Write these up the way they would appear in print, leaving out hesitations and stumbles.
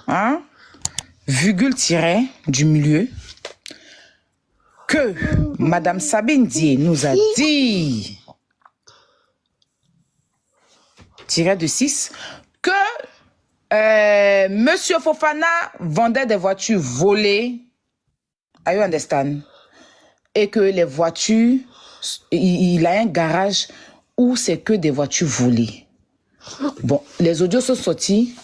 hein, virgule tiret du milieu, que Madame Sabine Dié nous a dit, tiret de 6, que Monsieur Fofana vendait des voitures volées. Are you understand? Et que les voitures, il a un garage où c'est que des voitures volées. Bon, les audios sont sortis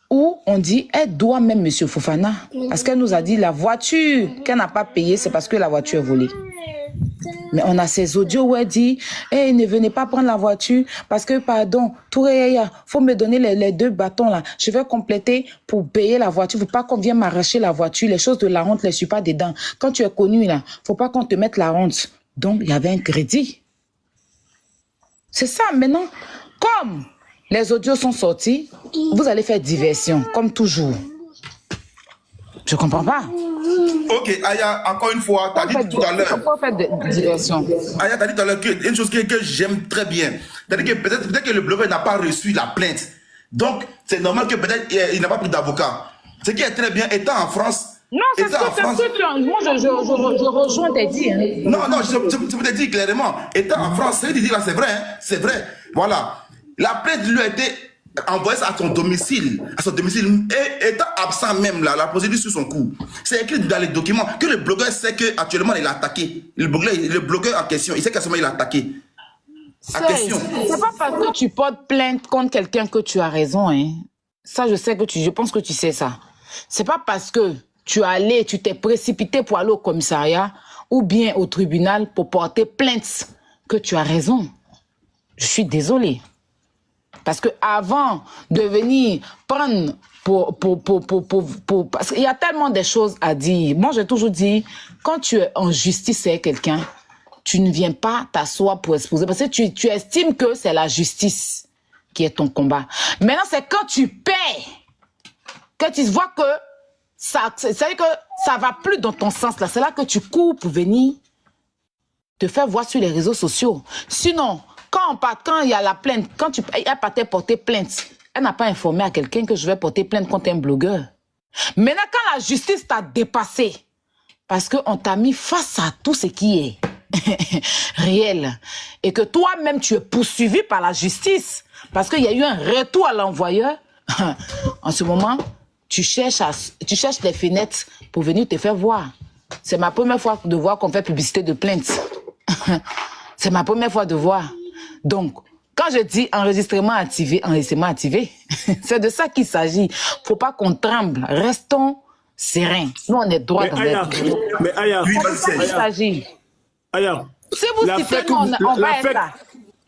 où on dit, elle doit même Monsieur Fofana. Parce qu'elle nous a dit, la voiture qu'elle n'a pas payée, c'est parce que la voiture est volée. Mais on a ces audios où elle dit, hey, ne venez pas prendre la voiture parce que, pardon, il faut me donner les 2 bâtons là. Je vais compléter pour payer la voiture. Faut pas qu'on vienne m'arracher la voiture. Les choses de la honte, je ne suis pas dedans. Quand tu es connu là, faut pas qu'on te mette la honte. Donc, il y avait un crédit. C'est ça, maintenant. Comme les audios sont sortis, vous allez faire diversion, comme toujours. Je comprends pas. Ok, Aya, encore une fois, tu as dit tout à l'heure. Pourquoi faire de diversion? Aya, tu as dit tout à l'heure une chose que j'aime très bien. C'est-à-dire que peut-être que le blogueur n'a pas reçu la plainte. Donc, c'est normal que peut-être il n'a pas pris d'avocat. Ce qui est très bien, étant en France. Non, c'est ce que tu... Moi, je rejoins tes dires. Non, je peux te dire clairement. Étant en France, ce que tu dis là, c'est vrai. Hein, c'est vrai. Voilà. La plainte lui a été envoyée à son domicile. Et étant absent même là, la procédure sur son cou. C'est écrit dans les documents que le blogueur sait qu'actuellement il est attaqué. Le blogueur en question, il sait qu'actuellement il est attaqué. C'est pas parce que tu portes plainte contre quelqu'un que tu as raison. Hein. Ça, je pense que tu sais ça. C'est pas parce que tu t'es précipité pour aller au commissariat ou bien au tribunal pour porter plainte que tu as raison. Je suis désolée. Parce que avant de venir prendre parce qu'il y a tellement de choses à dire. Moi, j'ai toujours dit, quand tu es en justice avec quelqu'un, tu ne viens pas t'asseoir pour exposer. Parce que tu estimes que c'est la justice qui est ton combat. Maintenant, c'est quand tu paies que tu vois que c'est-à-dire que ça va plus dans ton sens là. C'est là que tu cours pour venir te faire voir sur les réseaux sociaux. Sinon, quand il y a la plainte, quand elle n'a pas porté plainte, elle n'a pas informé à quelqu'un que je vais porter plainte contre un blogueur. Maintenant, quand la justice t'a dépassé, parce qu'on t'a mis face à tout ce qui est réel, et que toi-même tu es poursuivi par la justice, parce qu'il y a eu un retour à l'envoyeur, en ce moment, tu cherches les fenêtres pour venir te faire voir. C'est ma première fois de voir qu'on fait publicité de plainte. C'est ma première fois de voir. Donc, quand je dis enregistrement activé, c'est de ça qu'il s'agit. Faut pas qu'on tremble. Restons sereins. Nous, on est droit dans notre vie. Mais Aya, c'est de ça qu'il s'agit. Aya, si vous citez, on va être là.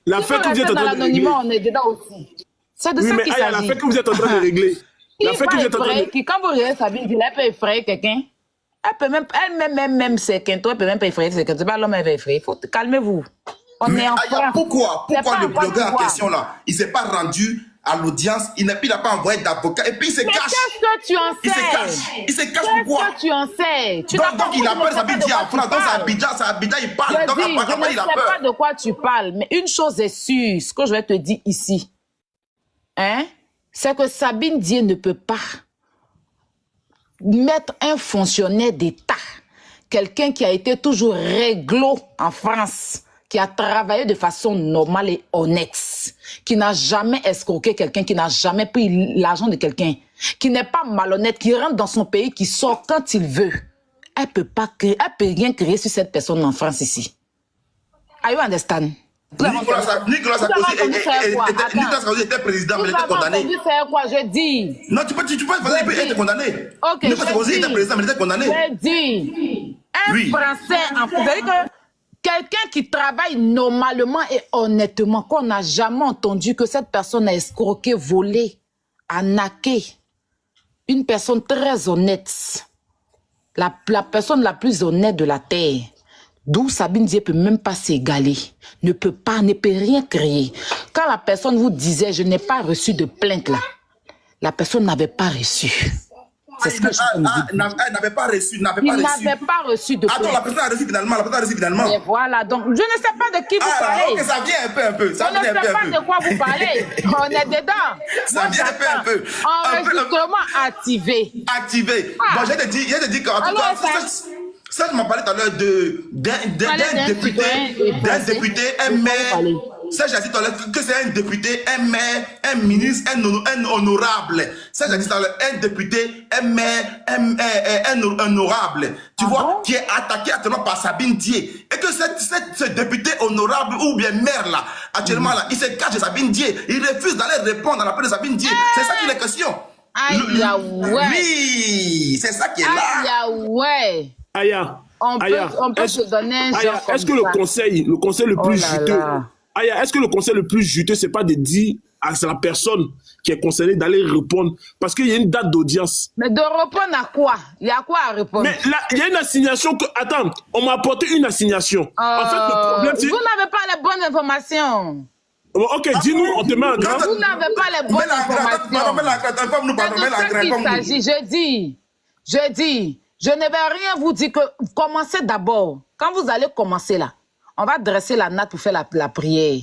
La fête que vous êtes en train de régler. On est dedans aussi. C'est de ça qu'il s'agit. La fête que vous êtes en train de régler. La fête que vous êtes en train de régler. Quand vous regardez Sabine, elle peut effrayer quelqu'un. Elle peut même c'est qu'un toi, elle peut même pas effrayer quelqu'un. C'est pas l'homme, elle va effrayer. Calmez-vous. On est en France. Pourquoi le blogueur en question là, il s'est pas rendu à l'audience, il n'a pas envoyé d'avocat et puis il se cache. Qu'est-ce que tu en sais? Il se cache pourquoi? Qu'est-ce que tu en sais? Donc il a peur, Sabine Dié en France, donc c'est Abidjan, il parle. Donc je ne sais pas de quoi tu parles, mais une chose est sûre, ce que je vais te dire ici, hein, c'est que Sabine Dié ne peut pas mettre un fonctionnaire d'État, quelqu'un qui a été toujours réglo en France, qui a travaillé de façon normale et honnête, qui n'a jamais escroqué quelqu'un, qui n'a jamais pris l'argent de quelqu'un, qui n'est pas malhonnête, qui rentre dans son pays, qui sort quand il veut. Elle peut rien créer sur cette personne en France ici. Are you understand? Nicolas Sarkozy était président, mais il était condamné. Quoi, je dis. Non, tu peux être condamné. Ok, Nicolas Sarkozy était président, mais il était condamné. Je dis. Un Français en France. C'est-à-dire que quelqu'un qui travaille normalement et honnêtement, qu'on n'a jamais entendu que cette personne a escroqué, volé, arnaqué. Une personne très honnête. La personne la plus honnête de la terre. D'où Sabine Dié ne peut même pas s'égaler, ne peut rien créer. Quand la personne vous disait, je n'ai pas reçu de plainte là, la personne n'avait pas reçu. C'est ce que je peux me dire. Elle n'avait pas reçu. Il n'avait pas reçu de plainte. Attends, la personne a reçu finalement. Et voilà, donc je ne sais pas de qui vous parlez. Ok, ça vient un peu. Ça on ne vient sait pas de quoi vous parlez. On est dedans. Ça vient un peu. Enregistrement activé. Activé. Bon, j'ai te dit qu'en tout cas, ça, je m'en parlais tout à l'heure d'un député, un maire. Ça, j'ai dit tout à l'heure que c'est un député, un maire, un ministre, un honorable. Ça, j'ai dit tout à l'heure, un député, un maire, un honorable. Tu vois, qui est attaqué actuellement par Sabine Dié. Et que ce député honorable ou bien maire là, actuellement là, il se cache de Sabine Dié. Il refuse d'aller répondre à l'appel de Sabine Dié. C'est ça qui est la question. Oui, c'est ça qui est là. Aya, on peut se donner un genre comme est-ce que le conseil le plus juteux, Aya, est-ce que le conseil le plus juteux, c'est pas de dire à la personne qui est concernée d'aller répondre, parce qu'il y a une date d'audience. Mais de répondre à quoi? Il y a quoi à répondre? Mais là, il y a une assignation que... Attends, on m'a apporté une assignation. En fait, le problème, c'est... Vous n'avez pas les bonnes informations. Ok, dis-nous, on te met en grand. Vous n'avez pas les bonnes informations. Je dis, je ne vais rien vous dire que commencez d'abord. Quand vous allez commencer là, on va dresser la natte pour faire la prière.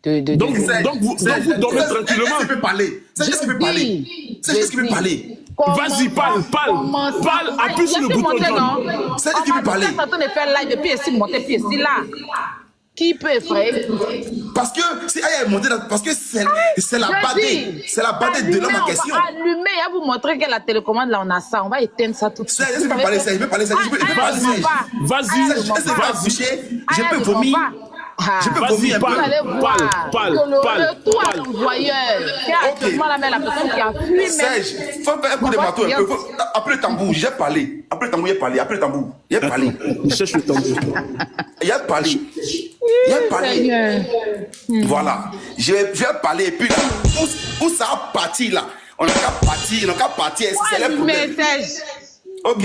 Donc vous dormez tranquillement. C'est ce que peut parler. C'est ce que peut parler. C'est ce que peut parler. Vas-y, parle. Appuie sur le bouton jaune. C'est ce qui peut parler. On va en train de faire live depuis ici, monter puis ici là. Qui peut effrayer? Parce que si elle est montée là, parce que c'est la badée. C'est la badée de l'homme en question. On va allumer, à vous montrer que la télécommande là, on a ça. On va éteindre ça tout de suite. Je peux parler, je peux parler. Vas-y. Je peux vomir. Je peux vomir un peu. Vous allez voir le retour à l'envoyeur. Qui a actuellement la personne qui a fui. Serge, il faut faire un coup de marteau un peu. Après le tambour, j'ai parlé. Après le tambour, j'ai parlé. Je cherche le tambour. Il a parlé. Voilà. Je vais parler. Et puis là, où ça a parti là? On n'a qu'à partir. C'est l'heure pour ok,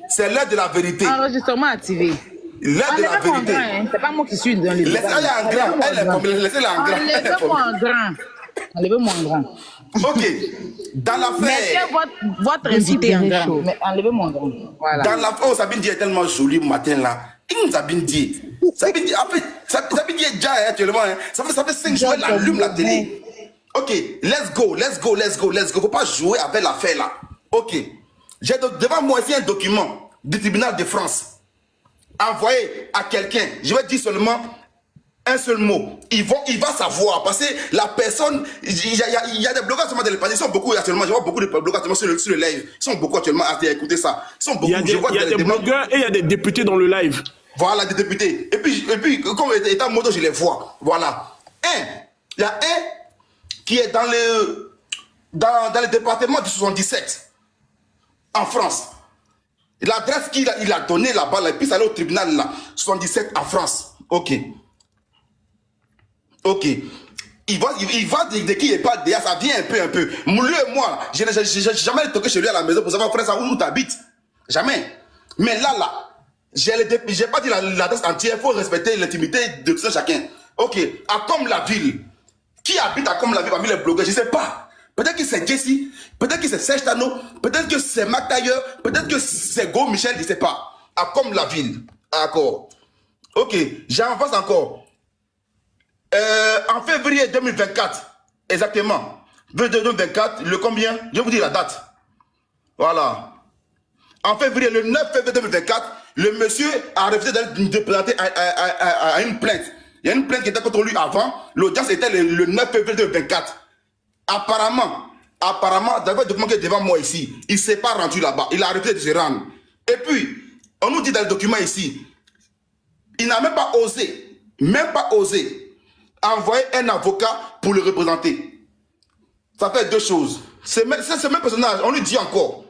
c'est l'heure de la vérité. Enregistrement activé. L'heure de la vérité. C'est pas moi qui suis dans les... Laissez-la en grand. Enlevez-moi en grand. Ok. Dans l'affaire... Mettez votre invité en grand. Mais enlevez-moi en grand. Voilà. Dans l'affaire, oh, Sabine Dié est tellement jolie le matin là. Sabine Dié. Sabine Dié est déjà actuellement. Ça fait 5 jours qu'elle allume la télé. Ok, let's go. Faut pas jouer avec l'affaire là. Ok. J'ai devant moi ici un document du tribunal de France. Envoyé à quelqu'un. Je vais dire seulement un seul mot. Il va savoir. Parce que la personne, il y a des blogueurs actuellement dans les partis. Ils sont beaucoup actuellement. Je vois beaucoup de blogueurs actuellement sur le live. Ils sont beaucoup actuellement à écouter ça. Ils sont beaucoup. Il y a des blogueurs et il y a des députés dans le live. Voilà, des députés. Et puis comme étant moto, je les vois. Voilà. Il y a un qui est dans le département du 77 en France. L'adresse qu'il a donnée là-bas, et puis ça allait au tribunal là, 77 en France. Ok. Il va de qui il parle déjà, ça vient un peu. Lui et moi, je n'ai jamais toqué chez lui à la maison pour savoir, frère, ça où tu habites. Jamais. Mais là, j'ai pas dit l'adresse entière, il faut respecter l'intimité de tout chacun. Ok. À Comme la ville. Qui habite à Comme la ville parmi les blogueurs? Je ne sais pas. Peut-être que c'est Jesse, peut-être que c'est Serge Tano, peut-être que c'est Mac Tailleur, peut-être que c'est Go Michel, je ne sais pas. À Comme la ville. D'accord. Ok, j'avance encore. En février 2024, exactement. 2024, le combien? Je vais vous dire la date. Voilà. En février, le 9 février 2024, le monsieur a refusé de présenter à une plainte. Il y a une plainte qui était contre lui avant. L'audience était le 9 février 2024. Apparemment, d'avoir le document qui est devant moi ici, il ne s'est pas rendu là-bas. Il a arrêté de se rendre. Et puis, on nous dit dans le document ici, il n'a même pas osé envoyer un avocat pour le représenter. Ça fait deux choses. C'est ce même personnage, on lui dit encore.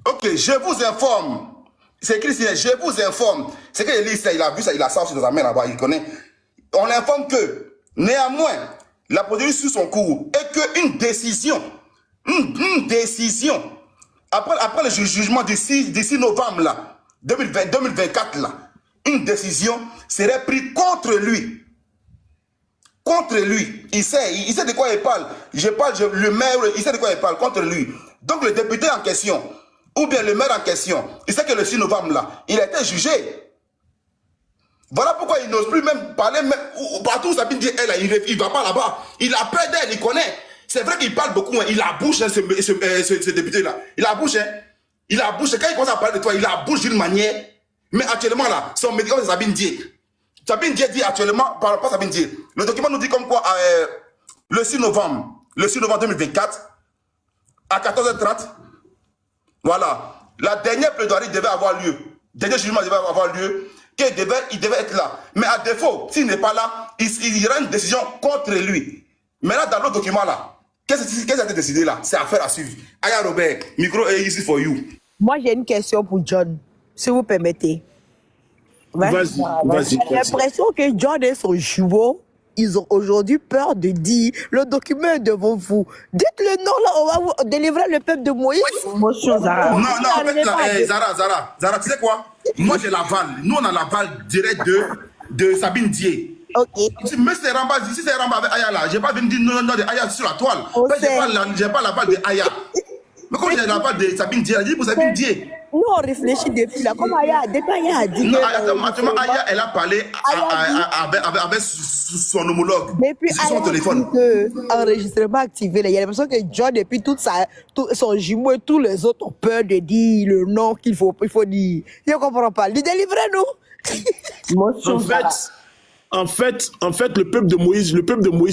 Ok, je vous informe. C'est écrit ici, je vous informe. C'est qu'il lit ça, il a vu ça, il a ça aussi dans sa main là-bas, il connaît. On l'informe que, néanmoins, la procédure suit son cours et qu'une décision, après le jugement du 6 novembre là, 2024 là, une décision serait prise contre lui. contre lui. Il sait de quoi il parle. Le maire, il sait de quoi il parle contre lui. Donc le député en question, ou bien le maire en question, il sait que le 6 novembre là, il a été jugé. Voilà pourquoi il n'ose plus même parler, même, partout où Sabine dit, il ne va pas là-bas. Il a peur d'elle, il connaît. C'est vrai qu'il parle beaucoup, hein. Il a bouche, hein, ce député-là. Il a bouche, hein. Il a bouche. Quand il commence à parler de toi, il a bouche d'une manière. Mais actuellement, là, son médicament, c'est Sabine Dié. Sabine Dié dit actuellement, pas Sabine Dié. Le document nous dit comme quoi, le 6 novembre 2024, à 14h30, voilà, la dernière plaidoirie devait avoir lieu. Le dernier jugement devait avoir lieu. Il devait être là. Mais à défaut, s'il n'est pas là, il y aura une décision contre lui. Mais là, dans l'autre document là, qu'est-ce qui a été décidé là? C'est affaire à suivre. Aya Robert, micro est ici for you. Moi, j'ai une question pour John, si vous permettez. Ouais. Vas-y. J'ai l'impression que John et son jumeau, ils ont aujourd'hui peur de dire le document est devant vous. Dites le nom là, on va vous délivrer le peuple de Moïse. Zara. Non, en fait, là, Zara, tu sais quoi? Moi, j'ai l'aval. Nous, on a l'aval direct de Sabine Dié. Ok. Mais c'est Ramba, si c'est Ramba avec Aya là, j'ai pas venu dire non de Aya sur la toile. J'ai pas l'aval de Aya. Mais comme j'ai l'aval de Sabine Dié, j'ai dit pour Sabine Dié. Nous, on réfléchit depuis là. Comme Aya a dit. Non, actuellement, Aya, elle a parlé avec son homologue. Depuis sur son téléphone. Enregistrement activé. Il y a l'impression que John, depuis son jumeau et tous les autres ont peur de dire le nom qu'il faut dire. Je ne comprends pas. Dis-le-livrer, nous. En fait, le peuple de Moïse, je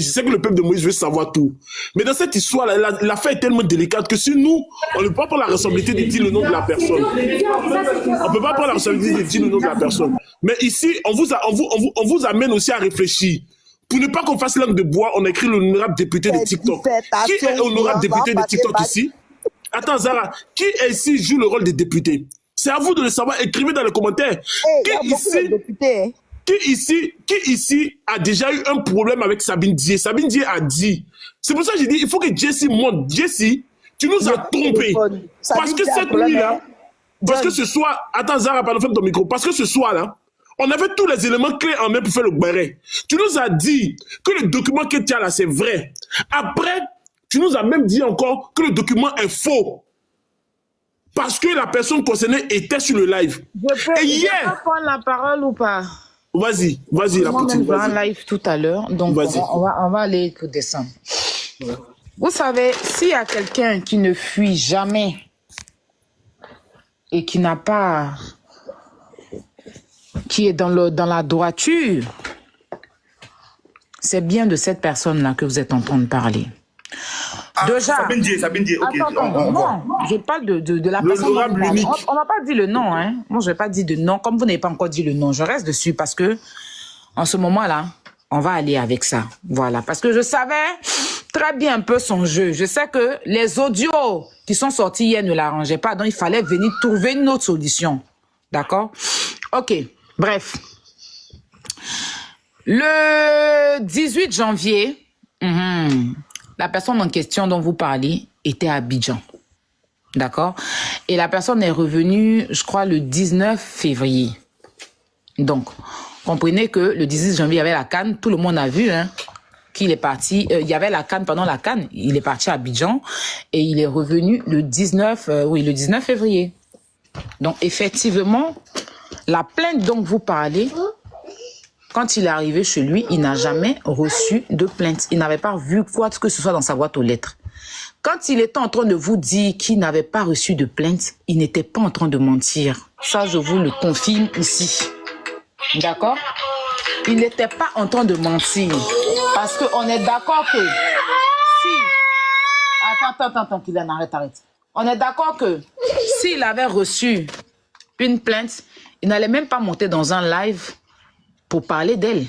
sais que le peuple de Moïse veut savoir tout. Mais dans cette histoire-là, l'affaire est tellement délicate que si nous, on ne peut pas prendre la responsabilité de dire le nom de la personne. On ne peut pas prendre la responsabilité de dire le nom de la personne. Mais ici, on vous amène aussi à réfléchir. Pour ne pas qu'on fasse langue de bois, on a écrit l'honorable député de TikTok. Qui est l'honorable député de TikTok ici? Attends, Zara, qui est ici joue le rôle des députés? C'est à vous de le savoir. Écrivez dans les commentaires. Qui ici a déjà eu un problème avec Sabine Dié? Sabine Dié a dit. C'est pour ça que j'ai dit, il faut que Jessie monte. Jessie, tu nous as trompés. Parce que cette nuit-là, parce que ce soir, attends Zara, pardon, ferme ton micro. Parce que ce soir-là, on avait tous les éléments clés en main pour faire le béret. Tu nous as dit que le document que tu as là, c'est vrai. Après, tu nous as même dit encore que le document est faux. Parce que la personne concernée était sur le live. Et hier... Je peux prendre la parole ou pas? Vas-y, la petite. On va en live tout à l'heure, donc on va aller descendre. Vous savez, s'il y a quelqu'un qui ne fuit jamais et qui n'a pas, qui est dans la droiture, c'est bien de cette personne-là que vous êtes en train de parler. Déjà, Sabine Dié, ok. Non, je parle de la personne. On n'a pas dit le nom, hein. Moi, je vais pas dire de nom. Comme vous n'avez pas encore dit le nom, je reste dessus parce que, en ce moment-là, on va aller avec ça. Voilà. Parce que je savais très bien un peu son jeu. Je sais que les audios qui sont sortis hier ne l'arrangeaient pas. Donc, il fallait venir trouver une autre solution. D'accord? Ok. Bref. Le 18 janvier, la personne en question dont vous parlez était à Abidjan. D'accord? Et la personne est revenue, je crois, le 19 février. Donc, comprenez que le 18 janvier, il y avait la CAN. Tout le monde a vu qu'il est parti. Il y avait la CAN pendant la CAN. Il est parti à Abidjan et il est revenu le 19 février. Donc, effectivement, la plainte dont vous parlez... Quand il est arrivé chez lui, il n'a jamais reçu de plainte. Il n'avait pas vu quoi que ce soit dans sa boîte aux lettres. Quand il était en train de vous dire qu'il n'avait pas reçu de plainte, il n'était pas en train de mentir. Ça, je vous le confirme ici. D'accord? Il n'était pas en train de mentir. Parce qu'on est d'accord que... Si... Attends, Kylian, arrête. On est d'accord que s'il avait reçu une plainte, il n'allait même pas monter dans un live pour parler d'elle.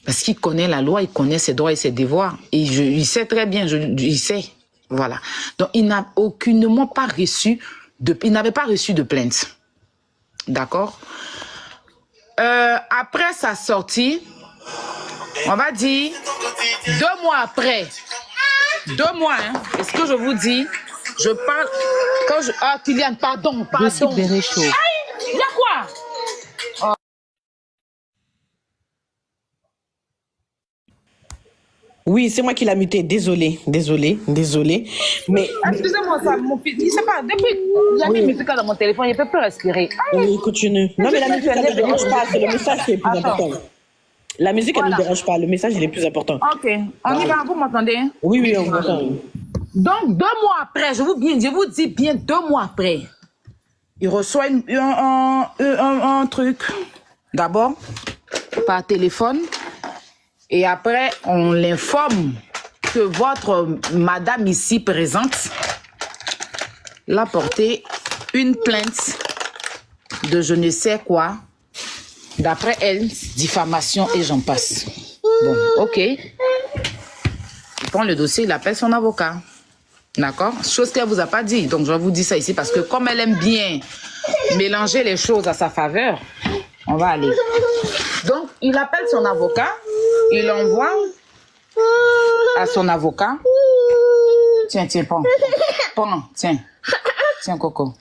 Parce qu'il connaît la loi, il connaît ses droits et ses devoirs. Et il sait très bien, il sait. Voilà. Donc, il n'a aucunement pas reçu il n'avait pas reçu de plainte. D'accord? Après sa sortie, on va dire 2 mois après. 2 mois, est-ce que je vous dis, je parle, Kylian, pardon. Aïe, il y a quoi? Oui, c'est moi qui l'ai muté. Désolé. Mais Excusez-moi, ça, mon fils, il sait pas, depuis, il y a une musique dans mon téléphone, il ne peut plus respirer. oui, continue. Non, mais la musique, ça ne me dérange pas. C'est le message qui est le plus Attends. important. La musique, elle ne Voilà. me dérange pas. Le message, il est plus important. Ok, on y va, vous m'entendez? Oui, on m'entend. Donc, 2 mois après, je vous dis bien 2 mois après, il reçoit un truc. D'abord, par téléphone. Et après, on l'informe que votre madame ici présente l'a porté une plainte de je ne sais quoi. D'après elle, diffamation et j'en passe. Bon, ok. Il prend le dossier, il appelle son avocat. D'accord? Chose qu'elle ne vous a pas dit. Donc, je vous dis ça ici parce que comme elle aime bien mélanger les choses à sa faveur, on va aller. Donc, il appelle son avocat. Il envoie à son avocat. Tiens, prends. Tiens, Coco.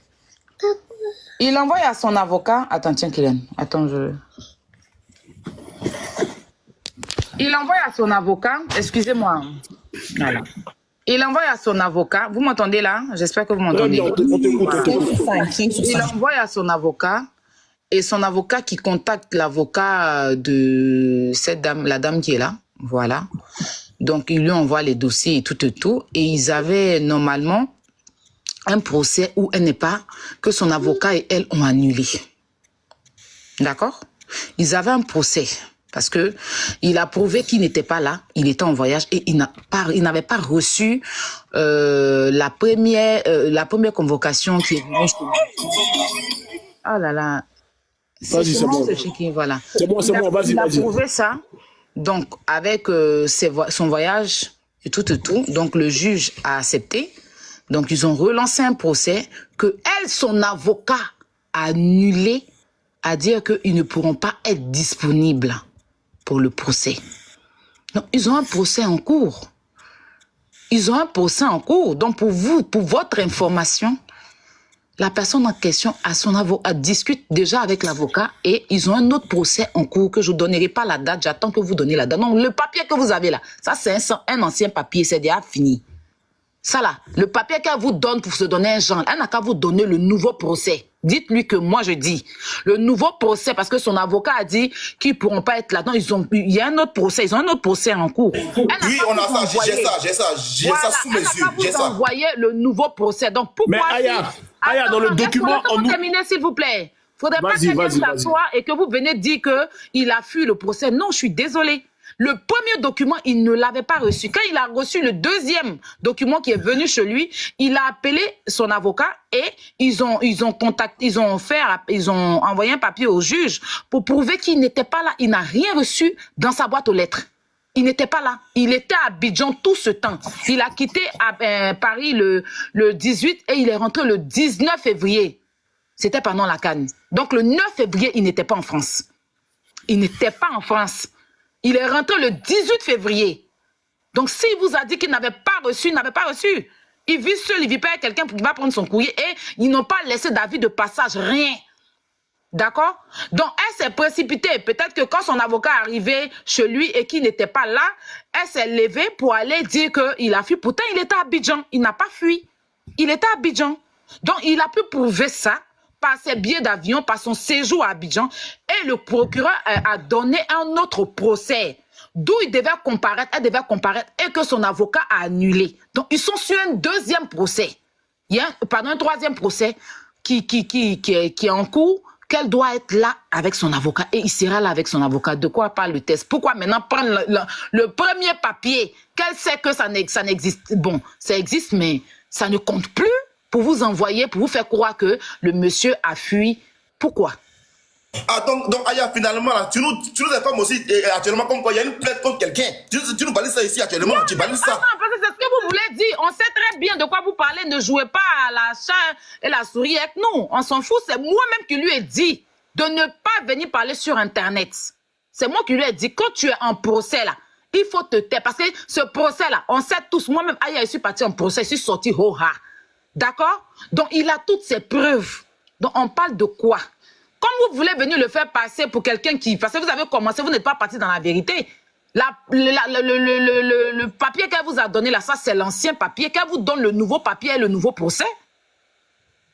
Il envoie à son avocat. Attends, tiens, Kylian. Il envoie à son avocat. Excusez-moi. Voilà. Il envoie à son avocat. Vous m'entendez là? J'espère que vous m'entendez. On t'écoute. 5 sur 5. Il envoie à son avocat. Et son avocat qui contacte l'avocat de cette dame, la dame qui est là. Voilà. Donc, il lui envoie les dossiers et tout. Et ils avaient normalement un procès où elle n'est pas, que son avocat et elle ont annulé. D'accord? Ils avaient un procès. Parce que il a prouvé qu'il n'était pas là, il était en voyage et il n'avait pas reçu la première convocation qui est venue. Oh là là. Vas-y, c'est bon. Voilà. C'est bon, vas-y. Il a prouvé ça. Donc, avec son voyage et tout. Donc, le juge a accepté. Donc, ils ont relancé un procès que son avocat, a annulé à dire qu'ils ne pourront pas être disponibles pour le procès. Donc, ils ont un procès en cours. Donc, pour votre information, la personne en question discute déjà avec l'avocat et ils ont un autre procès en cours que je ne vous donnerai pas la date. J'attends que vous donniez la date. Non, le papier que vous avez là, ça c'est un ancien papier, c'est déjà fini. Ça là, le papier qu'elle vous donne pour se donner un genre, elle n'a qu'à vous donner le nouveau procès. Dites-lui que moi je dis le nouveau procès parce que son avocat a dit qu'ils ne pourront pas être là-dedans. Il y a un autre procès, ils ont un autre procès en cours. Oui, on a ça, j'ai ça sous mes yeux. J'ai ça. Vous envoyez le nouveau procès. Donc pourquoi Mais Aya, dans le document, on terminer s'il vous plaît. Faudrait pas que quelqu'un s'assoie et que vous venez dire que il a fui le procès. Non, je suis désolée. Le premier document, il ne l'avait pas reçu. Quand il a reçu le deuxième document qui est venu chez lui, il a appelé son avocat et ils ont envoyé un papier au juge pour prouver qu'il n'était pas là. Il n'a rien reçu dans sa boîte aux lettres. Il n'était pas là. Il était à Abidjan tout ce temps. Il a quitté Paris le 18 et il est rentré le 19 février. C'était pendant la CAN. Donc le 9 février, il n'était pas en France. Il est rentré le 18 février. Donc, s'il vous a dit qu'il n'avait pas reçu, il n'avait pas reçu. Il vit seul, il vit pas avec quelqu'un qui va prendre son courrier et ils n'ont pas laissé d'avis de passage, rien. D'accord? Donc, elle s'est précipitée. Peut-être que quand son avocat est arrivé chez lui et qu'il n'était pas là, elle s'est levée pour aller dire qu'il a fui. Pourtant, il était à Abidjan. Il n'a pas fui. Il était à Abidjan. Donc, il a pu prouver ça par ses billets d'avion, par son séjour à Abidjan. Et le procureur a donné un autre procès d'où il devait comparaître, elle devait comparaître et que son avocat a annulé. Donc, ils sont sur un deuxième procès. Il y a un troisième procès qui est en cours, qu'elle doit être là avec son avocat. Et il sera là avec son avocat. De quoi parle le test? Pourquoi maintenant prendre le premier papier qu'elle sait que ça n'existe? Bon, ça existe, mais ça ne compte plus pour vous envoyer, pour vous faire croire que le monsieur a fui. Pourquoi? Ah, donc Aya, finalement, là, tu nous informes aussi actuellement comme quoi il y a une plainte contre quelqu'un. Tu nous balises ça ici actuellement, tu balises ça. Non, parce que c'est ce que vous voulez dire. On sait très bien de quoi vous parlez. Ne jouez pas à la chat et la souris avec nous. On s'en fout. C'est moi-même qui lui ai dit de ne pas venir parler sur Internet. C'est moi qui lui ai dit, quand tu es en procès là, il faut te taire. Parce que ce procès-là, on sait tous, moi-même, Aya, je suis parti en procès, je suis sorti ho-ha. D'accord? Donc, il a toutes ses preuves. Donc, on parle de quoi? Comme vous voulez venir le faire passer pour quelqu'un qui... Parce que vous avez commencé, vous n'êtes pas parti dans la vérité. Le papier qu'elle vous a donné là, ça c'est l'ancien papier. Qu'elle vous donne le nouveau papier et le nouveau procès.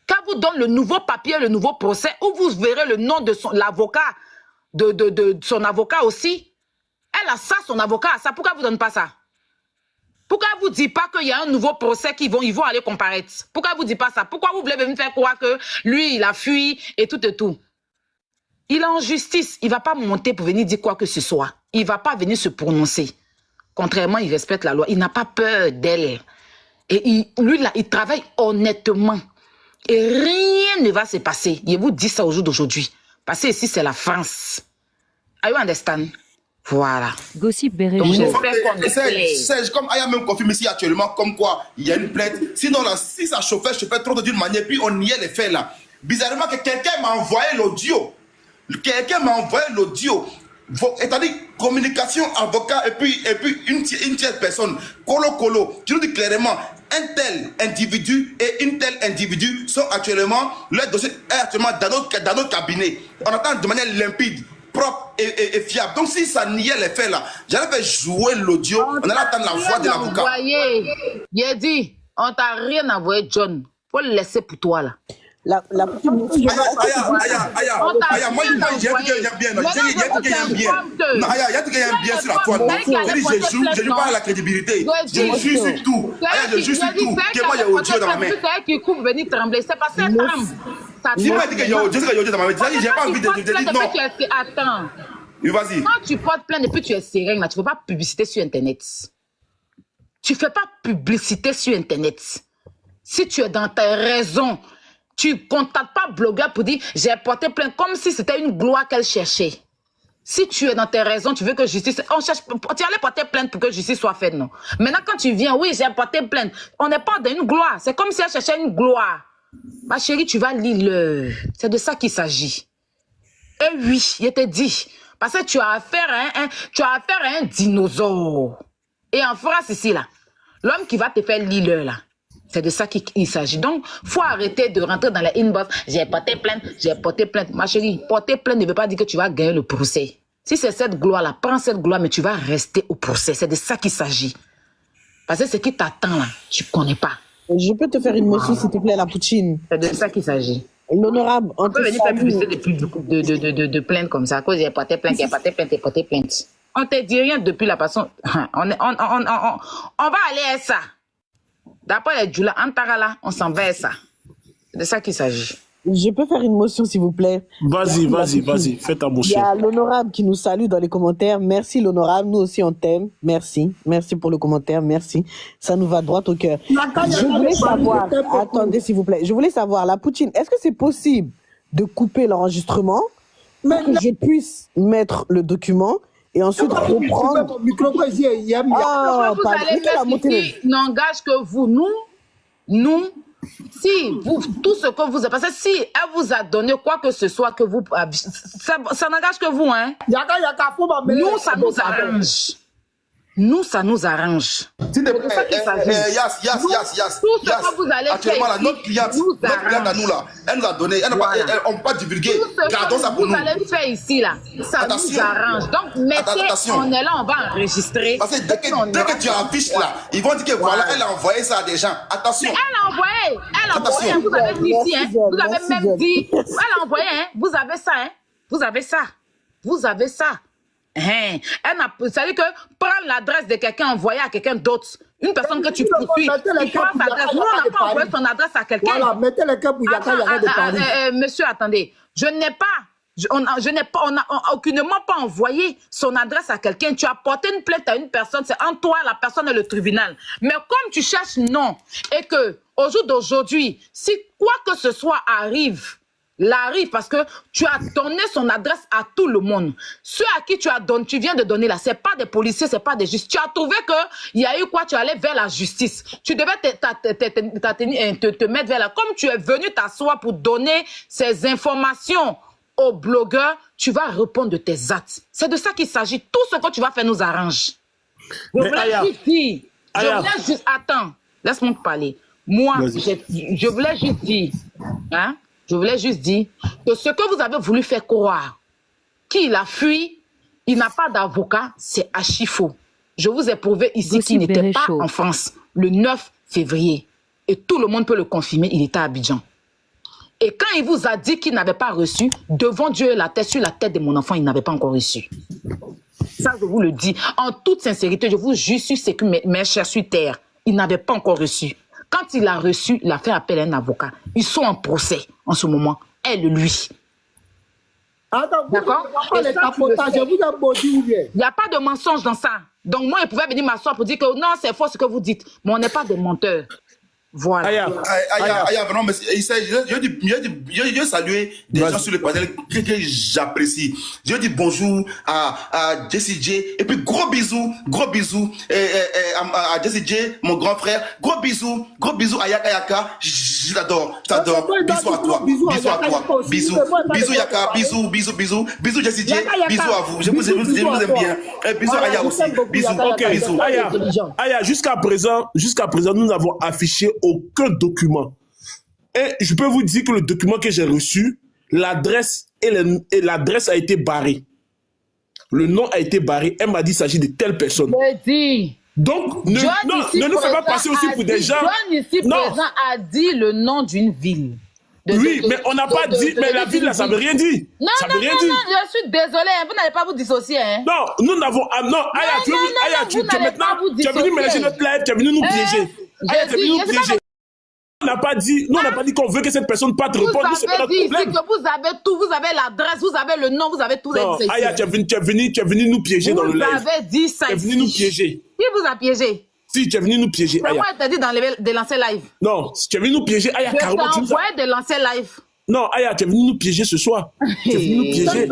Qu'elle vous donne le nouveau papier et le nouveau procès, où vous verrez le nom de l'avocat, de son avocat aussi. Elle a ça, son avocat a ça. Pourquoi elle ne vous donne pas ça? Pourquoi elle ne vous dit pas qu'il y a un nouveau procès ils vont aller comparaître? Pourquoi elle ne vous dit pas ça? Pourquoi vous voulez me faire croire que lui, il a fui et tout et tout? Il est en justice. Il ne va pas monter pour venir dire quoi que ce soit. Il ne va pas venir se prononcer. Contrairement, il respecte la loi. Il n'a pas peur d'elle. Et lui, là, il travaille honnêtement. Et rien ne va se passer. Je vous dis ça au jour d'aujourd'hui. Parce que ici, c'est la France. Are you understand? Voilà. Gossip Béré. Donc, j'espère qu'on est clair. Serge, comme Aya même confirme ici actuellement, comme quoi il y a une plainte. Sinon, là, si ça chauffait trop d'une manière, puis on niait les faits là. Bizarrement, que quelqu'un m'a envoyé l'audio. Quelqu'un m'a envoyé l'audio. C'est-à-dire communication, avocat, et puis une tierce personne. Colo. Tu nous dis clairement, un tel individu et une telle individu sont actuellement, leur dossier est actuellement dans notre cabinet. On attend de manière limpide, propre et fiable. Donc si ça niait les faits là, j'allais faire jouer l'audio, on allait attendre la voix de l'avocat. Il a dit, on t'a rien envoyé, John. Faut le laisser pour toi là. Aya, moi j'ai dit qu'il y a bien. Non, Aya, il y a dit qu'il y a bien sur la toile. Je joue pas à la crédibilité. Je joue sur tout. Aya, je joue sur tout. Que moi, il y a audio dans ma main. C'est qui coupe venir trembler. C'est parce qu'elle tremble. Si moi, je dis qu'il y a audio dans ma main, j'ai pas envie de dire non. Attends. Vas-y. Quand tu portes plainte et puis tu es serein, là, tu ne fais pas publicité sur Internet. Tu ne fais pas publicité sur Internet. Si tu es dans tes raisons, tu ne contactes pas blogueur pour dire j'ai porté plainte comme si c'était une gloire qu'elle cherchait. Si tu es dans tes raisons, tu veux que justice... tu allais porter plainte pour que justice soit faite, non? Maintenant, quand tu viens, oui, j'ai porté plainte. On n'est pas dans une gloire. C'est comme si elle cherchait une gloire. Ma chérie, tu vas lire c'est de ça qu'il s'agit. Et oui, je te dis. Parce que tu as affaire à un dinosaure. Et en France, ici, là, l'homme qui va te faire lire là, c'est de ça qu'il s'agit. Donc, il faut arrêter de rentrer dans la inbox. J'ai porté plainte. Ma chérie, porter plainte ne veut pas dire que tu vas gagner le procès. Si c'est cette gloire-là, prends cette gloire, mais tu vas rester au procès. C'est de ça qu'il s'agit. Parce que ce qui t'attend là, tu ne connais pas. Je peux te faire une motion, s'il te plaît, la Poutine. C'est de ça qu'il s'agit. L'honorable, on peut venir faire publicité de plaintes comme ça. À cause j'ai porté plainte, On ne te dit rien depuis la façon. On va aller à ça. D'après les Djoula, Antarala, on s'en va à ça. C'est de ça qu'il s'agit. Je peux faire une motion, s'il vous plaît? Vas-y, fais ta motion. Il y a l'honorable qui nous salue dans les commentaires. Merci, l'honorable. Nous aussi, on t'aime. Merci pour le commentaire. Merci. Ça nous va droit au cœur. Je voulais savoir, attendez, s'il vous plaît. Je voulais savoir, la Poutine, est-ce que c'est possible de couper l'enregistrement pour que je puisse mettre le document et ensuite reprendre... vous allez mettre ici n'engage que vous. Nous, si vous, tout ce que vous avez, parce que si elle vous a donné quoi que ce soit que vous, ça n'engage que vous, hein. Nous, ça nous arrange. Nous, ça nous arrange. Tout ce que vous allez actuellement, faire, notre cliente à nous, là, elle nous a donné, on ne peut pas divulguer. Gardons ça pour nous. Tout ce que vous allez faire ici, là, ça nous arrange. Donc, mettez, on est là, on va enregistrer. Parce que dès que tu affiches là, ils vont dire que voilà, elle a envoyé ça à des gens. Attention. Mais elle a envoyé, vous avez dit ici, hein. Vous avez même dit, elle a envoyé, hein. Vous avez ça. Hein. C'est-à-dire que prendre l'adresse de quelqu'un envoyé à quelqu'un d'autre, une personne que tu poursuis, tu prends sa adresse. Nous, on n'a pas envoyé son adresse à quelqu'un. Voilà, mettez le cap où il y a de parler. Monsieur, attendez, on n'a aucunement pas envoyé son adresse à quelqu'un. Tu as porté une plainte à une personne, c'est entre toi, la personne et le tribunal. Mais comme tu cherches non, et que au jour d'aujourd'hui, si quoi que ce soit arrive parce que tu as donné son adresse à tout le monde. Ceux à qui tu viens de donner là, c'est pas des policiers, c'est pas des juges. Tu as trouvé qu'il y a eu quoi, tu allais vers la justice. Tu devais te mettre vers là. Comme tu es venu t'asseoir pour donner ces informations aux blogueurs, tu vas répondre de tes actes. C'est de ça qu'il s'agit. Tout ce que tu vas faire nous arrange. Je voulais juste attends, laisse-moi te parler. Moi, je voulais juste dire, hein? Je voulais juste dire que ce que vous avez voulu faire croire, qu'il a fui, il n'a pas d'avocat, c'est archi faux. Je vous ai prouvé ici qu'il n'était pas en France le 9 février. Et tout le monde peut le confirmer, il était à Abidjan. Et quand il vous a dit qu'il n'avait pas reçu, devant Dieu et la tête, sur la tête de mon enfant, il n'avait pas encore reçu. Ça, je vous le dis. En toute sincérité, je vous jure sur ce que mes chers sur terre, il n'avait pas encore reçu. Quand il a reçu, il a fait appel à un avocat. Ils sont en procès en ce moment. Elle, lui. D'accord? Il n'y a pas de mensonge dans ça. Donc moi, il pouvait venir m'asseoir pour dire que non, c'est faux ce que vous dites. Mais on n'est pas des menteurs. Voilà. Aya, vraiment, mais je saluer des gens sur le panel que j'apprécie. Je dis bonjour à Jessie J. Et puis gros bisous à Jessie J, mon grand frère. Gros bisous à Yaka Yaka. Je t'adore. Bisous à toi. Bisous Yaka, bisous Jessie J, bisous à vous. Je vous aime bien. Bisous à Aya aussi. Bisous. Aya, jusqu'à présent, nous n'avons affiché aucun document. Et je peux vous dire que le document que j'ai reçu, l'adresse et l'adresse a été barrée. Le nom a été barré. Elle m'a dit qu'il s'agit de telle personne. Donc, ne nous fais pas passer aussi pour des gens. John ici présent a dit le nom d'une ville. Oui, mais on n'a pas dit, mais la ville là, ça ne veut rien dire. Non, je suis désolée, vous n'allez pas vous dissocier. Hein. Non, nous n'avons. Non, Aya, tu es venu mélanger notre live, tu es venu nous piéger. Aya, tu es venu nous piéger. On n'a pas dit qu'on veut que cette personne parte répondre. Vous avez dit ici que vous avez tout, vous avez l'adresse, vous avez le nom, vous avez tout. Non, Aya, tu es venu nous piéger dans le live. Vous avez dit ça. Tu es venu nous piéger. Qui vous a piégé? Si, tu es venu nous piéger, Aya. Moi, je t'ai dit de lancer live. Non, tu es venu nous piéger, Aya, carrément. Je t'ai envoyé de lancer live. Non, Aya, tu es venu nous piéger ce soir. Tu es venu nous piéger.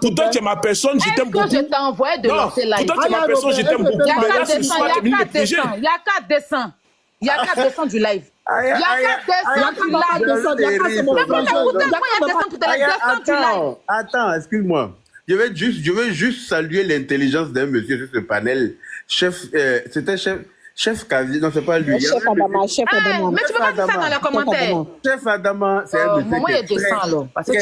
Pourtant, tu es ma personne, je t'aime beaucoup. Est-ce que je t'ai envoyé de lancer live? Pourtant, tu es ma personne, je t'aime beaucoup. Mais là, ce soir, tu es venu me piéger. Il y a 4 dessins. Il y a 4 dessins du live. Il y a 4 dessins du live. Attends, excuse-moi. Je veux juste saluer l'intelligence d'un monsieur sur ce panel. C'était chef Kavi, non, c'est pas lui. Chef Adama. Mais tu peux pas dire ça dans les commentaires. Chef Adama, c'est un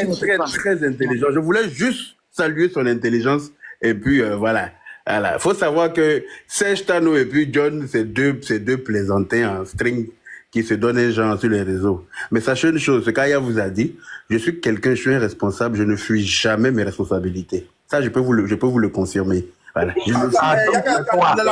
monsieur très intelligent. Je voulais juste saluer son intelligence. Et puis, voilà. Il faut savoir que Serge Tano et puis John, c'est deux plaisantins en string qui se donnent un genre sur les réseaux. Mais sachez une chose, ce qu'Aya vous a dit, je suis un responsable, je ne fuis jamais mes responsabilités. Ça, je peux vous le confirmer. Voilà. La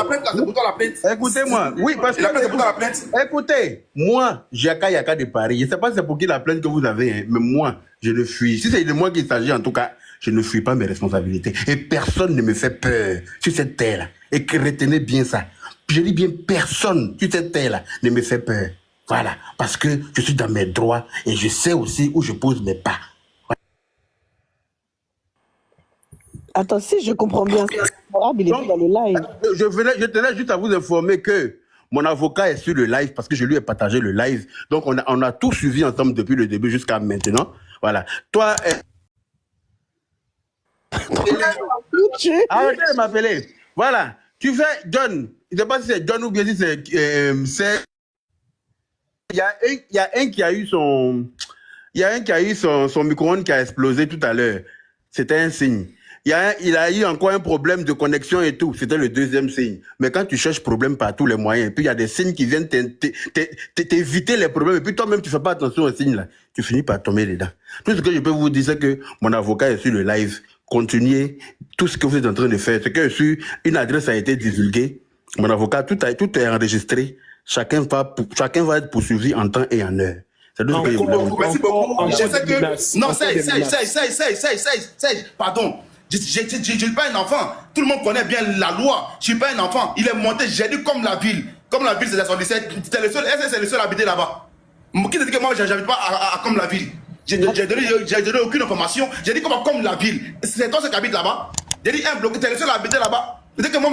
plainte, c'est pour toi la plainte. Écoutez-moi, oui, parce que... La plainte, c'est pour toi la plainte. Écoutez, moi, Yaka de Paris, je ne sais pas c'est pour qui la plainte que vous avez, hein, mais moi, je ne fuis. Si c'est de moi qu'il s'agit, en tout cas, je ne fuis pas mes responsabilités. Et personne ne me fait peur sur cette terre-là. Et que retenez bien ça. Je dis bien personne sur cette terre-là ne me fait peur. Voilà. Parce que je suis dans mes droits et je sais aussi où je pose mes pas. Voilà. Attends, si je comprends bien, il est dans le live. Je tenais juste à vous informer que mon avocat est sur le live parce que je lui ai partagé le live. Donc, on a tout suivi ensemble depuis le début jusqu'à maintenant. Voilà. Toi... Arrêtez de m'appeler. Voilà. Tu fais John. Je ne sais pas si c'est John ou bien si c'est... Il y a un qui a eu son micro-ondes qui a explosé tout à l'heure. C'était un signe. Il a eu encore un problème de connexion et tout. C'était le deuxième signe. Mais quand tu cherches problème par tous les moyens, puis il y a des signes qui viennent t'éviter les problèmes, et puis toi-même tu fais pas attention aux signes là, tu finis par tomber dedans. Tout ce que je peux vous dire, c'est que mon avocat est sur le live. Continuez tout ce que vous êtes en train de faire. C'est que sur une adresse a été divulguée. Mon avocat, tout est enregistré. Chacun va être poursuivi en temps et en heure. C'est tout ce que je voulais vous dire. Merci beaucoup. Je sais que... Non, pardon. Je ne suis pas un enfant. Tout le monde connaît bien la loi. Je ne suis pas un enfant. Il est monté, j'ai dit comme la ville. Comme la ville, c'est son lycée. C'est le seul à habiter là-bas. Qui te dit que moi, je n'habite pas à comme la ville? J'ai donné aucune information. J'ai dit comme la ville. C'est toi qui habite là-bas. J'ai dit un bloc, tu es le seul à habiter là-bas. Peut-être que moi,